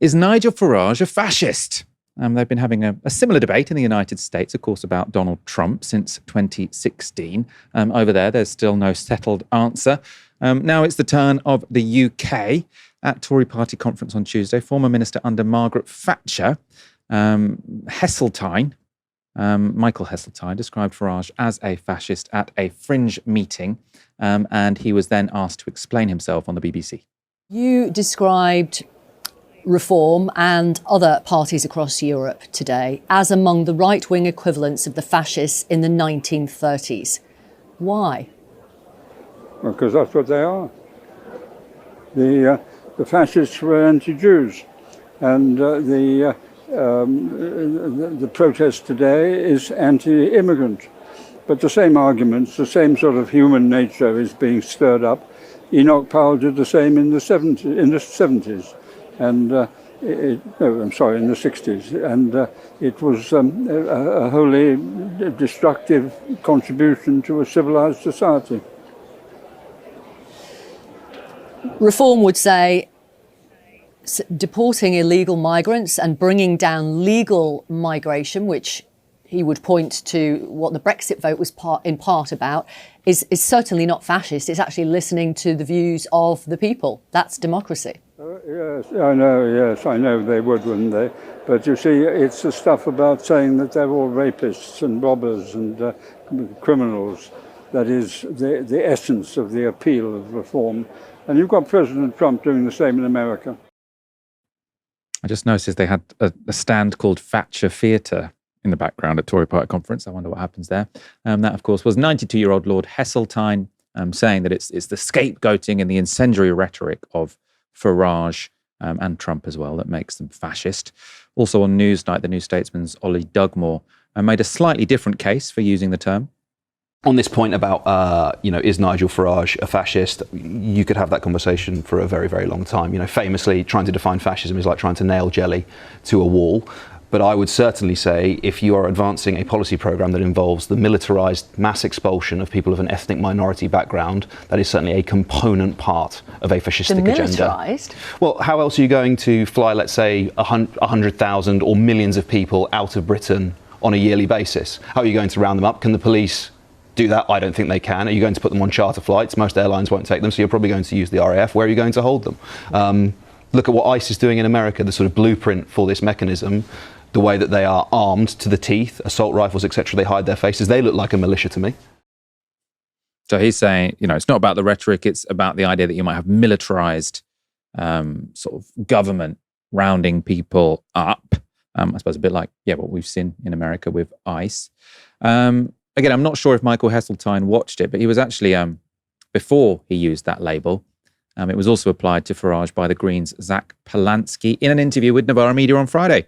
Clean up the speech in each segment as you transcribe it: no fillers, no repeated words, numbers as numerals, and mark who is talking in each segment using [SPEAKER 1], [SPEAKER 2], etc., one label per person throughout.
[SPEAKER 1] Is Nigel Farage a fascist? They've been having a similar debate in the United States, of course, about Donald Trump since 2016. Over there's still no settled answer. Now it's the turn of the UK. At Tory party conference on Tuesday, former minister under Margaret Thatcher, Heseltine, Michael Heseltine, described Farage as a fascist at a fringe meeting, and he was then asked to explain himself on the BBC.
[SPEAKER 2] You described Reform and other parties across Europe today as among the right-wing equivalents of the fascists in the 1930s. Why?
[SPEAKER 3] Well, because that's what they are. The fascists were anti-Jews, and the protest today is anti-immigrant. But the same arguments, the same sort of human nature is being stirred up. Enoch Powell did the same in the 70s. And in the 60s, and it was a wholly destructive contribution to a civilized society.
[SPEAKER 2] Reform would say deporting illegal migrants and bringing down legal migration, which he would point to what the Brexit vote was in part about, is certainly not fascist. It's actually listening to the views of the people. That's democracy.
[SPEAKER 3] Yes, I know they would, wouldn't they? But you see, it's the stuff about saying that they're all rapists and robbers and criminals that is the essence of the appeal of reform. And you've got President Trump doing the same in America.
[SPEAKER 1] I just noticed they had a stand called Thatcher Theatre in the background at Tory party conference. I wonder what happens there. That, of course, was 92-year-old Lord Heseltine saying that it's the scapegoating and the incendiary rhetoric of Farage and Trump as well that makes them fascist. Also on Newsnight, the New Statesman's Ollie Dugmore made a slightly different case for using the term.
[SPEAKER 4] On this point about, is Nigel Farage a fascist? You could have that conversation for a very, very long time. Famously, trying to define fascism is like trying to nail jelly to a wall. But I would certainly say if you are advancing a policy programme that involves the militarised mass expulsion of people of an ethnic minority background, that is certainly a component part of a fascistic agenda. Well, how else are you going to fly, let's say, 100,000 or millions of people out of Britain on a yearly basis? How are you going to round them up? Can the police do that? I don't think they can. Are you going to put them on charter flights? Most airlines won't take them, so you're probably going to use the RAF. Where are you going to hold them? Look at what ICE is doing in America, the sort of blueprint for this mechanism. The way that they are armed to the teeth, assault rifles, etc., they hide their faces. They look like a militia to me.
[SPEAKER 1] So he's saying, it's not about the rhetoric, it's about the idea that you might have militarized sort of government rounding people up. I suppose a bit like, what we've seen in America with ICE. Again, I'm not sure if Michael Heseltine watched it, but he was actually, before he used that label, it was also applied to Farage by the Greens' Zach Polansky in an interview with Novara Media on Friday.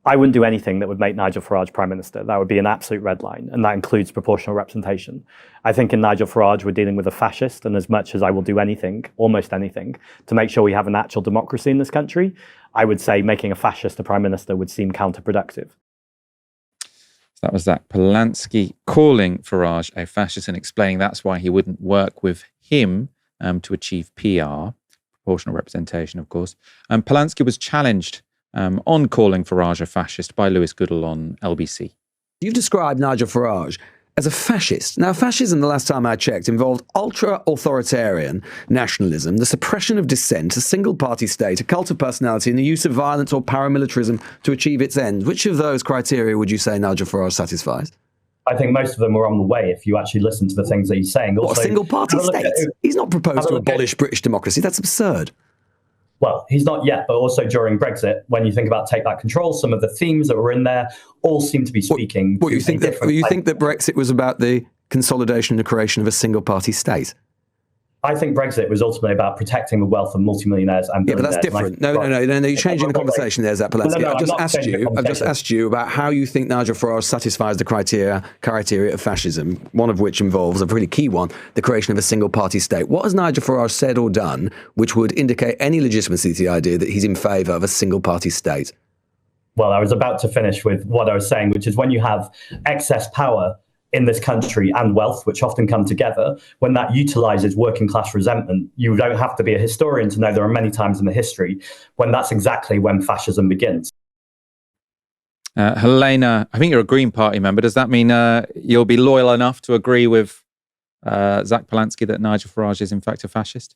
[SPEAKER 5] I wouldn't do anything that would make Nigel Farage Prime Minister. That would be an absolute red line, and that includes proportional representation. I think in Nigel Farage, we're dealing with a fascist, and as much as I will do anything, almost anything, to make sure we have an actual democracy in this country, I would say making a fascist a Prime Minister would seem counterproductive.
[SPEAKER 1] That was Zach Polansky calling Farage a fascist and explaining that's why he wouldn't work with him to achieve PR, proportional representation, of course. Polansky was challenged on calling Farage a fascist by Lewis Goodall on LBC.
[SPEAKER 6] You've described Nigel Farage as a fascist. Now, fascism, the last time I checked, involved ultra-authoritarian nationalism, the suppression of dissent, a single-party state, a cult of personality, and the use of violence or paramilitarism to achieve its ends. Which of those criteria would you say Nigel Farage satisfies?
[SPEAKER 5] I think most of them are on the way if you actually listen to the things that he's saying.
[SPEAKER 6] Also, what, a single-party state? He's not proposed to abolish British democracy. That's absurd.
[SPEAKER 5] Well, he's not yet, but also during Brexit, when you think about take back control, some of the themes that were in there all seem to be speaking.
[SPEAKER 6] What you think that Brexit was about the consolidation and creation of a single-party state?
[SPEAKER 5] I think Brexit was ultimately about protecting the wealth of multimillionaires and billionaires.
[SPEAKER 6] Yeah, but that's different. No, you're changing the conversation there, Zach Polansky. I've just asked you about how you think Nigel Farage satisfies the criteria of fascism, one of which involves a pretty key one, the creation of a single-party state. What has Nigel Farage said or done which would indicate any legitimacy to the idea that he's in favour of a single-party state?
[SPEAKER 5] Well, I was about to finish with what I was saying, which is when you have excess power in this country and wealth, which often come together, when that utilizes working class resentment, you don't have to be a historian to know there are many times in the history when that's exactly when fascism begins.
[SPEAKER 1] Helena, I think you're a Green Party member. Does that mean you'll be loyal enough to agree with Zach Polanski that Nigel Farage is in fact a fascist?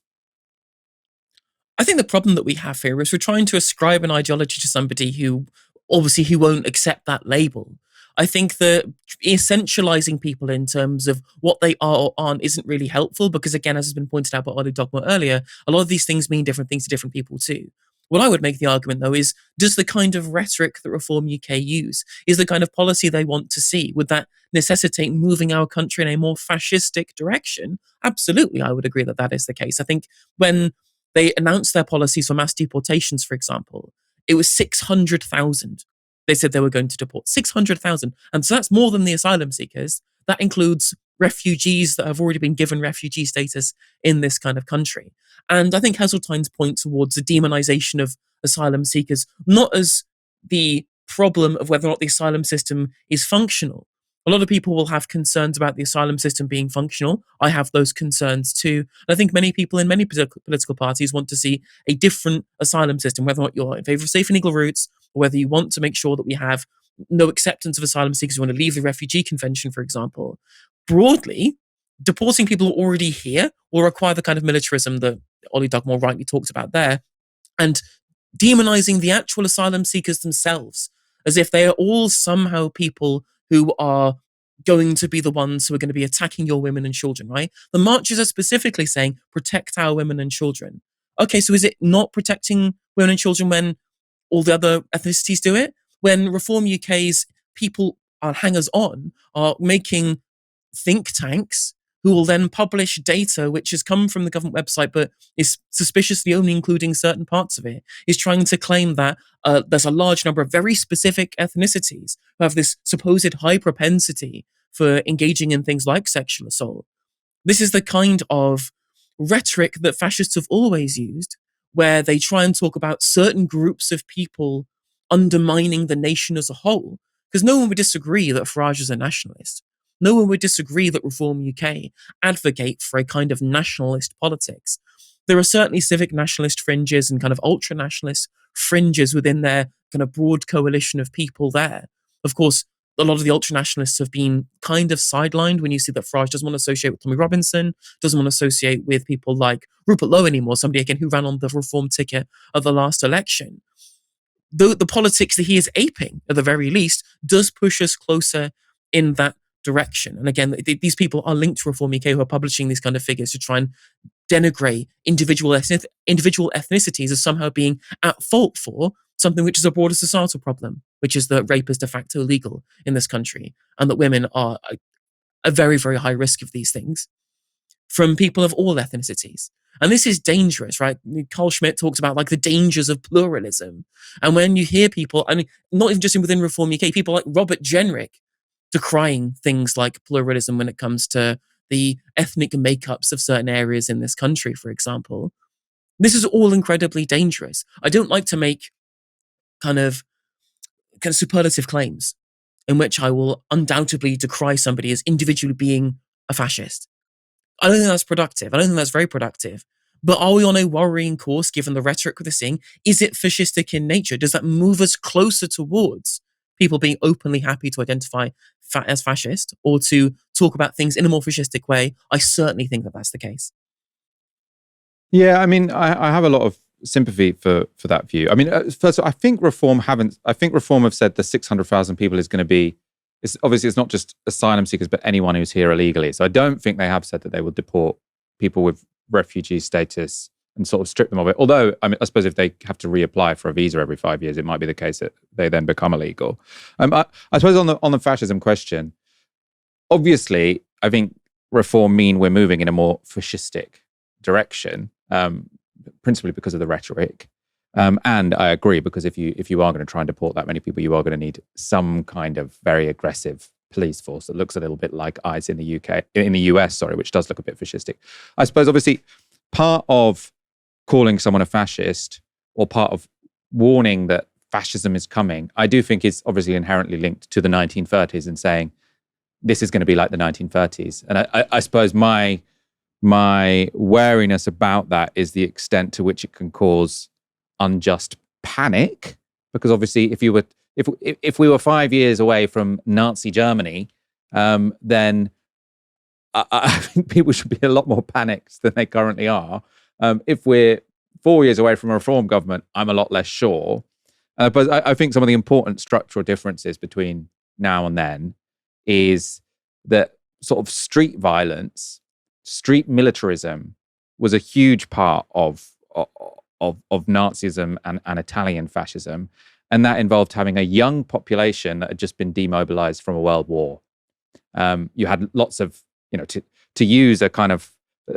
[SPEAKER 7] I think the problem that we have here is we're trying to ascribe an ideology to somebody who obviously won't accept that label. I think that essentializing people in terms of what they are or aren't isn't really helpful because, again, as has been pointed out by Ollie Dogma earlier, a lot of these things mean different things to different people too. What I would make the argument, though, is does the kind of rhetoric that Reform UK use, is the kind of policy they want to see, would that necessitate moving our country in a more fascistic direction? Absolutely, I would agree that that is the case. I think when they announced their policies for mass deportations, for example, it was 600,000. They said they were going to deport 600,000. And so that's more than the asylum seekers. That includes refugees that have already been given refugee status in this kind of country. And I think Heseltine's point towards the demonization of asylum seekers, not as the problem of whether or not the asylum system is functional. A lot of people will have concerns about the asylum system being functional. I have those concerns too. And I think many people in many political parties want to see a different asylum system, whether or not you're in favor of safe and legal routes, or whether you want to make sure that we have no acceptance of asylum seekers who want to leave the Refugee Convention, for example. Broadly, deporting people who are already here will require the kind of militarism that Ollie Dugmore rightly talked about there, and demonizing the actual asylum seekers themselves as if they are all somehow people who are going to be the ones who are going to be attacking your women and children, right? The marches are specifically saying, protect our women and children. Okay, so is it not protecting women and children when all the other ethnicities do it? When Reform UK's people are hangers-on, are making think tanks who will then publish data which has come from the government website but is suspiciously only including certain parts of it, is trying to claim that there's a large number of very specific ethnicities who have this supposed high propensity for engaging in things like sexual assault. This is the kind of rhetoric that fascists have always used, where they try and talk about certain groups of people undermining the nation as a whole, because no one would disagree that Farage is a nationalist. No one would disagree that Reform UK advocate for a kind of nationalist politics. There are certainly civic nationalist fringes and kind of ultra-nationalist fringes within their kind of broad coalition of people there. Of course, a lot of the ultra-nationalists have been kind of sidelined when you see that Farage doesn't want to associate with Tommy Robinson, doesn't want to associate with people like Rupert Lowe anymore, somebody again who ran on the Reform ticket of the last election. The politics that he is aping, at the very least, does push us closer in that direction. And again, these people are linked to Reform UK who are publishing these kind of figures to try and denigrate individual ethnicities as somehow being at fault for something which is a broader societal problem, which is that rape is de facto legal in this country and that women are a very, very high risk of these things from people of all ethnicities. And this is dangerous, right? Carl Schmitt talks about like the dangers of pluralism. And when you hear people, I mean, not even just within Reform UK, people like Robert Jenrick decrying things like pluralism when it comes to the ethnic makeups of certain areas in this country, for example. This is all incredibly dangerous. I don't like to make kind of superlative claims in which I will undoubtedly decry somebody as individually being a fascist. I don't think that's productive. I don't think that's very productive. But are we on a worrying course given the rhetoric we're seeing? Is it fascistic in nature? Does that move us closer towards people being openly happy to identify as fascist or to talk about things in a more fascistic way? I certainly think that that's the case.
[SPEAKER 1] Yeah, I mean, I have a lot of sympathy for that view. I mean, first of all, I think Reform have said the 600,000 people is going to be, obviously it's not just asylum seekers, but anyone who's here illegally. So I don't think they have said that they will deport people with refugee status and sort of strip them of it. Although, I mean, I suppose if they have to reapply for a visa every 5 years, it might be the case that they then become illegal. I suppose on the fascism question, obviously, I think Reform mean we're moving in a more fascistic direction, principally because of the rhetoric. And I agree, because if you are going to try and deport that many people, you are going to need some kind of very aggressive police force that looks a little bit like ICE in the US, which does look a bit fascistic. I suppose, obviously, part of calling someone a fascist, or part of warning that fascism is coming, I do think is obviously inherently linked to the 1930s and saying this is going to be like the 1930s. And I suppose my wariness about that is the extent to which it can cause unjust panic, because obviously if we were 5 years away from Nazi Germany, then I think people should be a lot more panicked than they currently are. If we're 4 years away from a reform government, I'm a lot less sure. But I think some of the important structural differences between now and then is that sort of street violence, street militarism was a huge part of Nazism and Italian fascism. And that involved having a young population that had just been demobilized from a world war. You had lots of, to use a kind of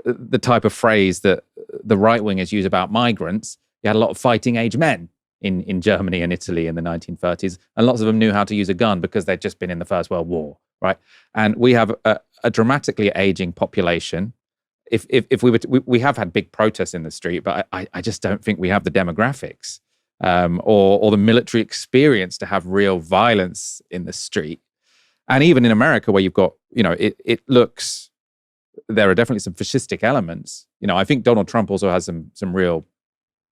[SPEAKER 1] the type of phrase that the right-wingers use about migrants, you had a lot of fighting age men in Germany and Italy in the 1930s, and lots of them knew how to use a gun because they'd just been in the First World War, right? And we have a dramatically aging population. If we have had big protests in the street, but I just don't think we have the demographics or the military experience to have real violence in the street. And even in America, where you've got, it looks, there are definitely some fascistic elements. I think Donald Trump also has some real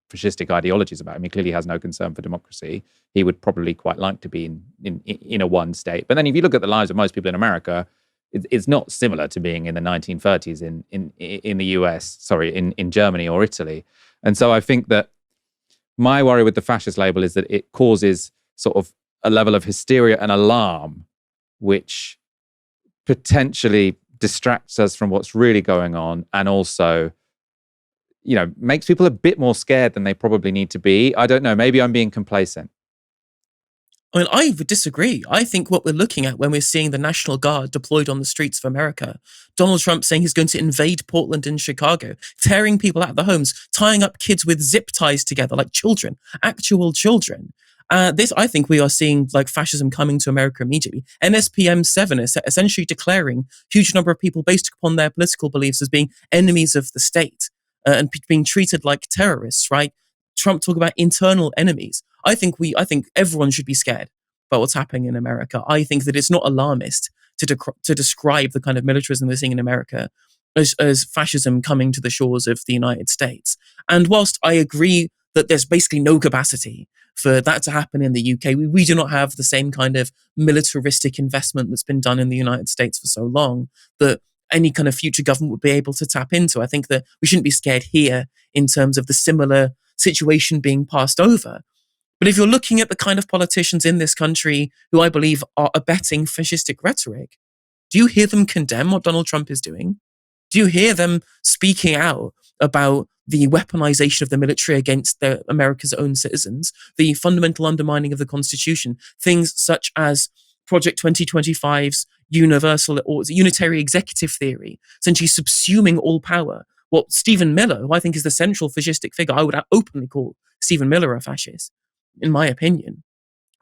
[SPEAKER 1] fascistic ideologies about him. He clearly has no concern for democracy. He would probably quite like to be in a one state. But then if you look at the lives of most people in America, it's not similar to being in the 1930s in the US, in Germany or Italy. And so I think that my worry with the fascist label is that it causes sort of a level of hysteria and alarm, which potentially distracts us from what's really going on, and also makes people a bit more scared than they probably need to be. I don't know. Maybe I'm being complacent.
[SPEAKER 7] I mean, I would disagree. I think what we're looking at when we're seeing the National Guard deployed on the streets of America, Donald Trump saying he's going to invade Portland and Chicago, tearing people out of their homes, tying up kids with zip ties together like children, actual children. This, I think we are seeing like fascism coming to America immediately. NSPM 7 is essentially declaring a huge number of people based upon their political beliefs as being enemies of the state. And being treated like terrorists, right? Trump talking about internal enemies. I think everyone should be scared about what's happening in America. I think that it's not alarmist to describe the kind of militarism we're seeing in America as fascism coming to the shores of the United States. And whilst I agree that there's basically no capacity for that to happen in the UK, we do not have the same kind of militaristic investment that's been done in the United States for so long that any kind of future government would be able to tap into. I think that we shouldn't be scared here in terms of the similar situation being passed over. But if you're looking at the kind of politicians in this country who I believe are abetting fascistic rhetoric, do you hear them condemn what Donald Trump is doing? Do you hear them speaking out about the weaponization of the military against America's own citizens, the fundamental undermining of the Constitution, things such as Project 2025's universal or unitary executive theory, essentially subsuming all power? What Stephen Miller, who I think is the central fascistic figure, I would openly call Stephen Miller a fascist, in my opinion,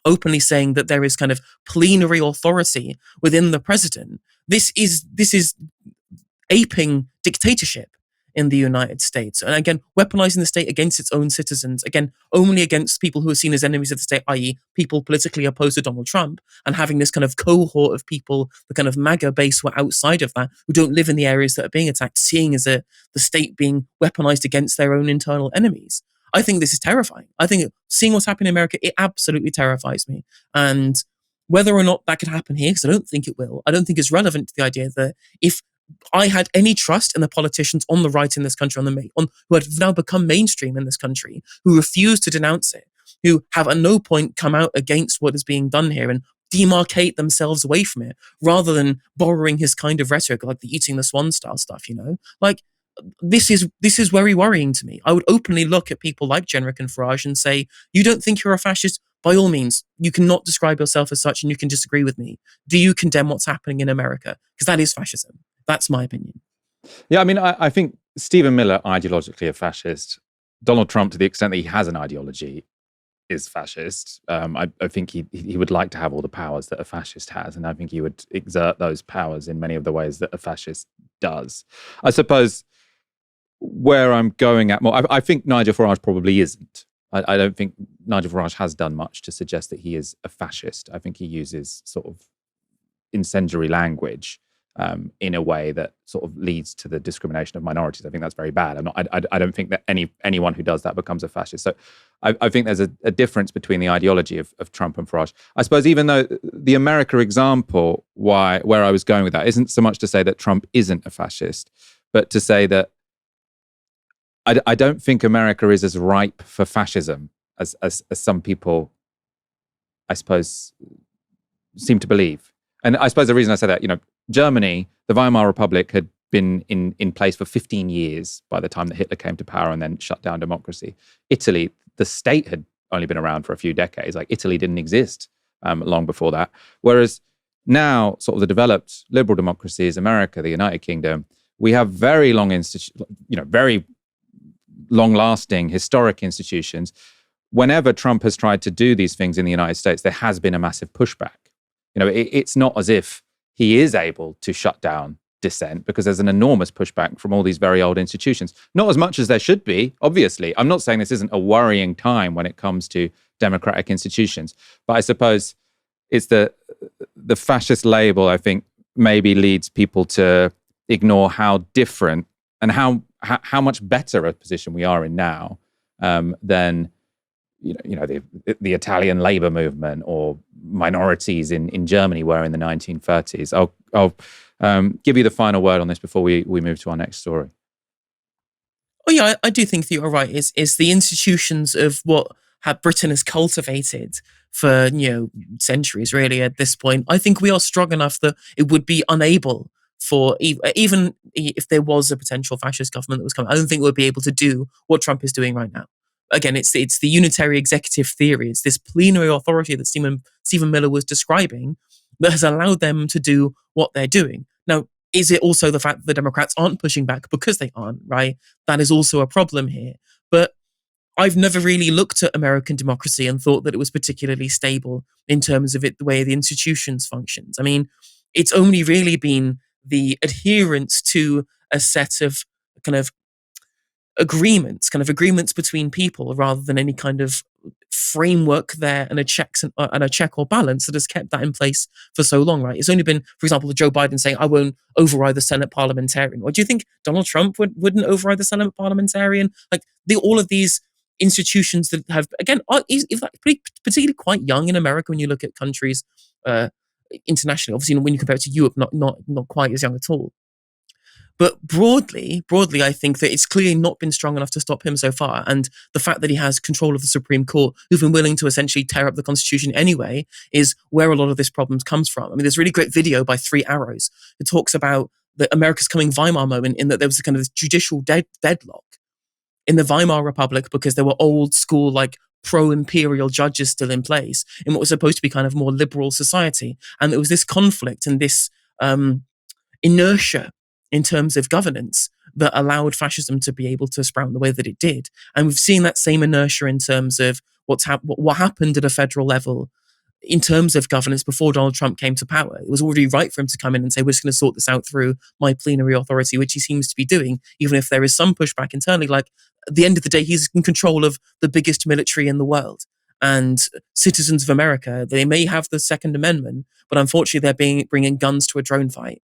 [SPEAKER 7] openly saying that there is kind of plenary authority within the president. This is aping dictatorship in the United States. And again, weaponizing the state against its own citizens, again, only against people who are seen as enemies of the state, i.e. people politically opposed to Donald Trump, and having this kind of cohort of people, the kind of MAGA base who are outside of that, who don't live in the areas that are being attacked, seeing as the state being weaponized against their own internal enemies. I think this is terrifying. I think seeing what's happening in America, it absolutely terrifies me. And whether or not that could happen here, because I don't think it will, I don't think it's relevant to the idea that if I had any trust in the politicians on the right in this country, who have now become mainstream in this country, who refuse to denounce it, who have at no point come out against what is being done here and demarcate themselves away from it, rather than borrowing his kind of rhetoric, like the eating the swan style stuff, like this is very worrying to me. I would openly look at people like Jenrick and Farage and say, you don't think you're a fascist? By all means, you cannot describe yourself as such and you can disagree with me. Do you condemn what's happening in America? Because that is fascism. That's my opinion.
[SPEAKER 1] Yeah, I mean, I think Stephen Miller, ideologically a fascist. Donald Trump, to the extent that he has an ideology, is fascist. I think he would like to have all the powers that a fascist has, and I think he would exert those powers in many of the ways that a fascist does. I suppose where I'm going at more, I think Nigel Farage probably isn't. I don't think Nigel Farage has done much to suggest that he is a fascist. I think he uses sort of incendiary language in a way that sort of leads to the discrimination of minorities. I think that's very bad. I don't think that anyone who does that becomes a fascist. So I think there's a difference between the ideology of Trump and Farage. I suppose even though the America example, where I was going with that, isn't so much to say that Trump isn't a fascist, but to say that I don't think America is as ripe for fascism as some people, I suppose, seem to believe. And I suppose the reason I say that, Germany, the Weimar Republic, had been in place for 15 years by the time that Hitler came to power and then shut down democracy. Italy, the state had only been around for a few decades. Like, Italy didn't exist long before that. Whereas now, sort of the developed liberal democracies, America, the United Kingdom, we have very very long-lasting historic institutions. Whenever Trump has tried to do these things in the United States, there has been a massive pushback. It's not as if he is able to shut down dissent, because there's an enormous pushback from all these very old institutions. Not as much as there should be, obviously. I'm not saying this isn't a worrying time when it comes to democratic institutions, but I suppose it's the fascist label, I think, maybe leads people to ignore how different and how much better a position we are in now than the Italian labor movement or minorities in Germany were in the 1930s. I'll give you the final word on this before we move to our next story.
[SPEAKER 7] Oh yeah, I do think that you're right. Is the institutions of what Britain has cultivated for centuries, really. At this point, I think we are strong enough that it would be unable for even if there was a potential fascist government that was coming. I don't think it would be able to do what Trump is doing right now. Again, it's the unitary executive theory. It's this plenary authority that Stephen Miller was describing that has allowed them to do what they're doing. Now, is it also the fact that the Democrats aren't pushing back because they aren't, right? That is also a problem here. But I've never really looked at American democracy and thought that it was particularly stable in terms of the way the institutions functions. I mean, it's only really been the adherence to a set of kind of agreements between people, rather than any kind of framework there and a check or balance that has kept that in place for so long, right? It's only been, for example, Joe Biden saying, I won't override the Senate parliamentarian. Or do you think Donald Trump wouldn't override the Senate parliamentarian? Like, all of these institutions that have, again, are particularly quite young in America when you look at countries internationally. Obviously, when you compare it to Europe, not quite as young at all. But broadly, I think that it's clearly not been strong enough to stop him so far. And the fact that he has control of the Supreme Court, who've been willing to essentially tear up the Constitution anyway, is where a lot of this problem comes from. I mean, there's a really great video by Three Arrows that talks about the America's coming Weimar moment, in that there was a kind of judicial deadlock in the Weimar Republic because there were old school, like, pro-imperial judges still in place in what was supposed to be kind of more liberal society. And there was this conflict and this inertia in terms of governance that allowed fascism to be able to sprout in the way that it did. And we've seen that same inertia in terms of what happened at a federal level in terms of governance before Donald Trump came to power. It was already right for him to come in and say, we're just going to sort this out through my plenary authority, which he seems to be doing, even if there is some pushback internally. Like, at the end of the day, he's in control of the biggest military in the world. And citizens of America, they may have the Second Amendment, but unfortunately they're bringing guns to a drone fight.